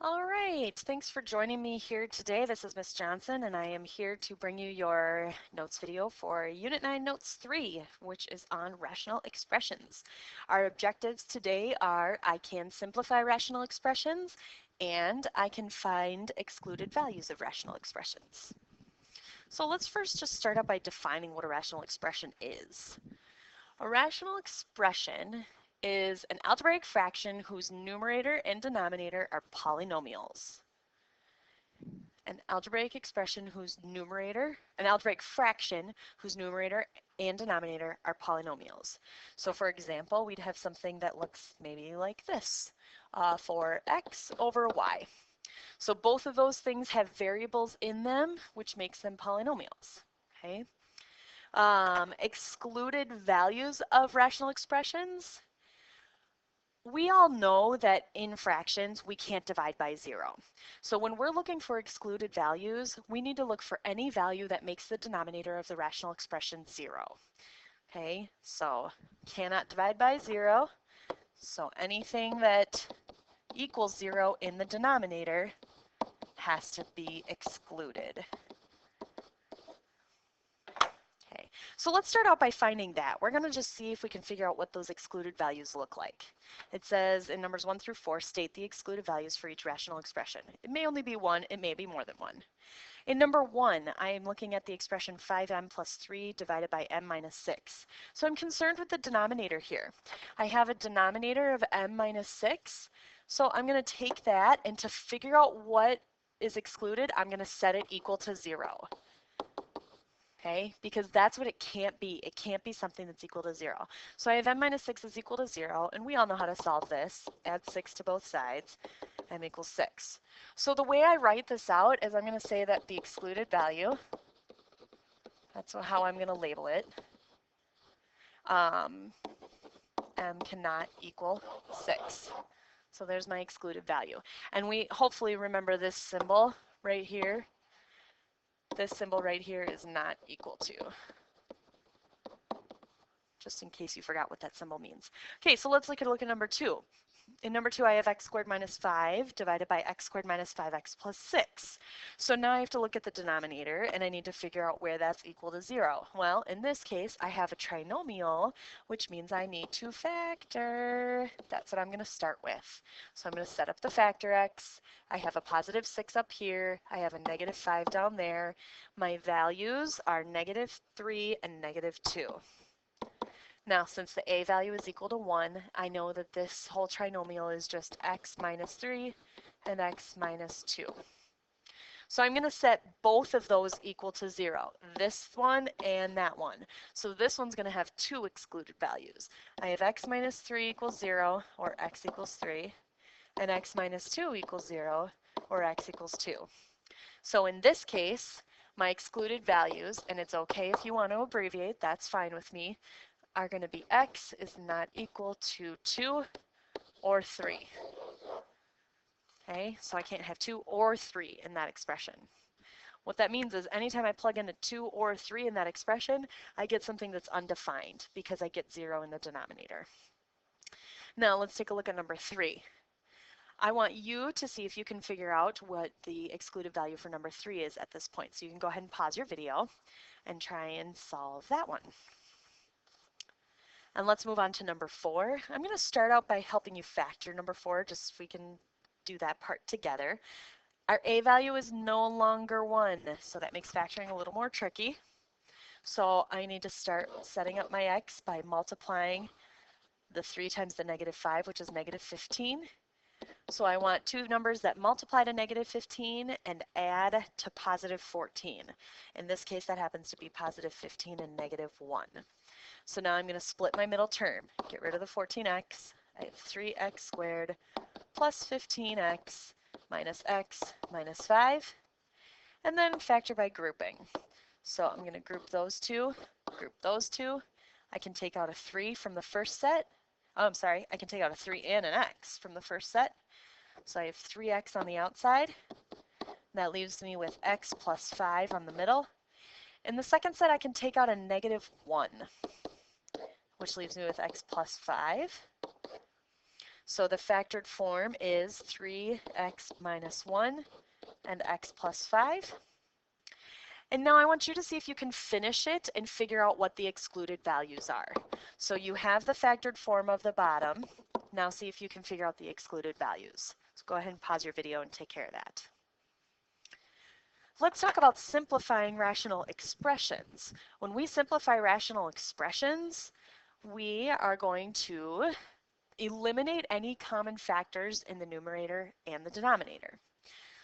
All right, thanks for joining me here today. This is Miss Johnson, and I am here to bring you your notes video for Unit 9 Notes 3, which is on rational expressions. Our objectives today are I can simplify rational expressions, and I can find excluded values of rational expressions. So let's first just start out by defining what a rational expression is. A rational expression is an algebraic fraction whose numerator and denominator are polynomials. An algebraic fraction whose numerator and denominator are polynomials. So for example, we'd have something that looks maybe like this for x over y. So both of those things have variables in them, which makes them polynomials. Okay. Excluded values of rational expressions. We all know that in fractions we can't divide by 0. So when we're looking for excluded values, we need to look for any value that makes the denominator of the rational expression 0. Okay, so cannot divide by 0. So anything that equals 0 in the denominator has to be excluded. Okay, so let's start out by finding that. We're going to just see if we can figure out what those excluded values look like. It says in numbers 1 through 4, state the excluded values for each rational expression. It may only be one, it may be more than one. In number 1, I am looking at the expression 5m plus 3 divided by m minus 6. So I'm concerned with the denominator here. I have a denominator of m minus 6, so I'm going to take that, and to figure out what is excluded, I'm going to set it equal to 0. Okay, because that's what it can't be. It can't be something that's equal to 0. So I have m minus 6 is equal to 0, and we all know how to solve this. Add 6 to both sides, m equals 6. So the way I write this out is I'm going to say that the excluded value, that's how I'm going to label it, m cannot equal 6. So there's my excluded value. And we hopefully remember this symbol right here. This symbol right here is not equal to, just in case you forgot what that symbol means. Okay, so let's look at number 2. In number 2, I have x squared minus 5 divided by x squared minus 5x plus 6. So now I have to look at the denominator, and I need to figure out where that's equal to 0. Well, in this case, I have a trinomial, which means I need to factor. That's what I'm going to start with. So I'm going to set up the factor x. I have a positive 6 up here. I have a negative 5 down there. My values are negative 3 and negative 2. Now, since the a value is equal to 1, I know that this whole trinomial is just x minus 3 and x minus 2. So I'm going to set both of those equal to 0, this one and that one. So this one's going to have two excluded values. I have x minus 3 equals 0, or x equals 3, and x minus 2 equals 0, or x equals 2. So in this case, my excluded values, and it's okay if you want to abbreviate, that's fine with me, are going to be x is not equal to 2 or 3. Okay, so I can't have 2 or 3 in that expression. What that means is anytime I plug in a 2 or 3 in that expression, I get something that's undefined because I get 0 in the denominator. Now let's take a look at number 3. I want you to see if you can figure out what the excluded value for number 3 is at this point. So you can go ahead and pause your video and try and solve that one. And let's move on to number 4. I'm going to start out by helping you factor number 4, just so we can do that part together. Our a value is no longer 1, so that makes factoring a little more tricky. So I need to start setting up my x by multiplying the 3 times the negative 5, which is negative 15. So I want two numbers that multiply to negative 15 and add to positive 14. In this case, that happens to be positive 15 and negative 1. So now I'm going to split my middle term. Get rid of the 14x. I have 3x squared plus 15x minus x minus 5. And then factor by grouping. So I'm going to group those two, group those two. I can take out a 3 from the first set. Oh, I'm sorry, I can take out a 3 and an x from the first set. So I have 3x on the outside. That leaves me with x plus 5 on the middle. In the second set, I can take out a negative 1, which leaves me with x plus 5. So the factored form is 3x minus 1 and x plus 5. And now I want you to see if you can finish it and figure out what the excluded values are. So you have the factored form of the bottom. Now see if you can figure out the excluded values. So go ahead and pause your video and take care of that. Let's talk about simplifying rational expressions. When we simplify rational expressions, we are going to eliminate any common factors in the numerator and the denominator.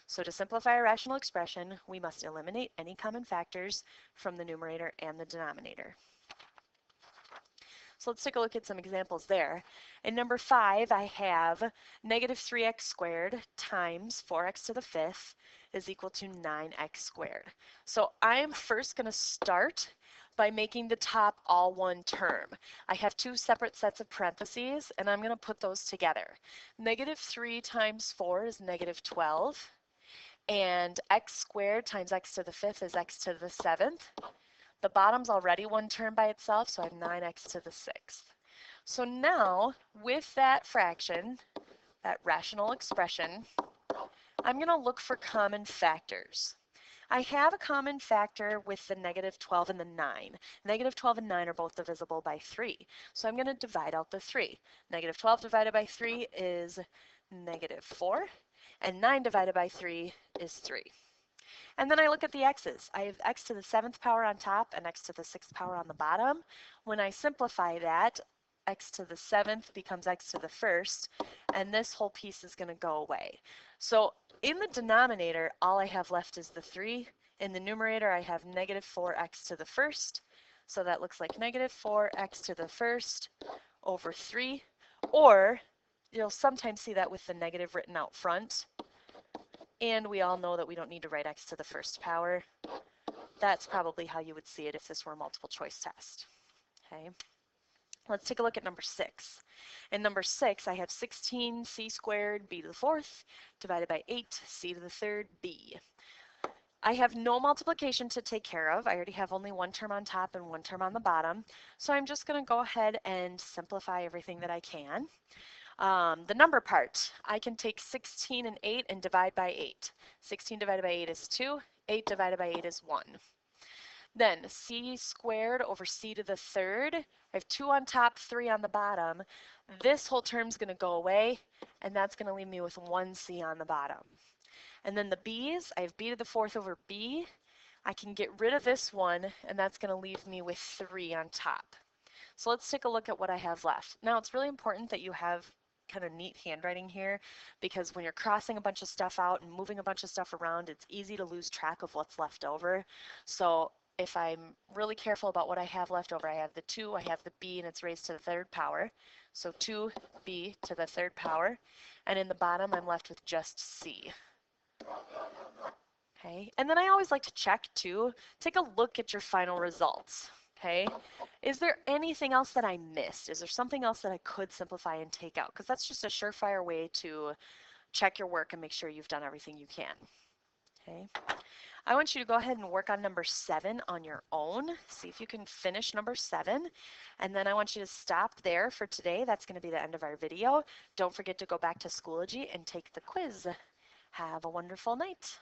So to simplify a rational expression, we must eliminate any common factors from the numerator and the denominator. So let's take a look at some examples there. In number 5, I have negative 3x squared times 4x to the 5th is equal to 9x squared. So I'm first going to start by making the top all one term. I have two separate sets of parentheses, and I'm going to put those together. Negative 3 times 4 is negative 12. And x squared times x to the 5th is x to the 7th. The bottom's already one term by itself, so I have 9x to the 6th. So now, with that fraction, that rational expression, I'm going to look for common factors. I have a common factor with the negative 12 and the 9. Negative 12 and 9 are both divisible by 3. So I'm going to divide out the 3. Negative 12 divided by 3 is negative 4. And 9 divided by 3 is 3. And then I look at the x's. I have x to the 7th power on top and x to the 6th power on the bottom. When I simplify that, x to the 7th becomes x to the 1st, and this whole piece is going to go away. So in the denominator, all I have left is the 3. In the numerator, I have negative 4x to the 1st. So that looks like negative 4x to the 1st over 3, or you'll sometimes see that with the negative written out front. And we all know that we don't need to write x to the 1st power. That's probably how you would see it if this were a multiple choice test. Okay. Let's take a look at number 6. In number 6, I have 16c squared b to the 4th divided by 8c to the 3rd b. I have no multiplication to take care of. I already have only one term on top and one term on the bottom. So I'm just going to go ahead and simplify everything that I can. The number part, I can take 16 and 8 and divide by 8. 16 divided by 8 is 2. 8 divided by 8 is 1. Then c squared over c to the 3rd. I have 2 on top, 3 on the bottom. This whole term is going to go away, and that's going to leave me with 1c on the bottom. And then the b's, I have b to the 4th over b. I can get rid of this one, and that's going to leave me with 3 on top. So let's take a look at what I have left. Now, it's really important that you have kind of neat handwriting here, because when you're crossing a bunch of stuff out and moving a bunch of stuff around, it's easy to lose track of what's left over. So if I'm really careful about what I have left over, I have the 2, I have the b, and it's raised to the 3rd power. So 2b to the 3rd power. And in the bottom, I'm left with just c. Okay, and then I always like to check too, take a look at your final results. Okay, is there anything else that I missed? Is there something else that I could simplify and take out? Because that's just a surefire way to check your work and make sure you've done everything you can. Okay, I want you to go ahead and work on number 7 on your own. See if you can finish number 7. And then I want you to stop there for today. That's going to be the end of our video. Don't forget to go back to Schoology and take the quiz. Have a wonderful night.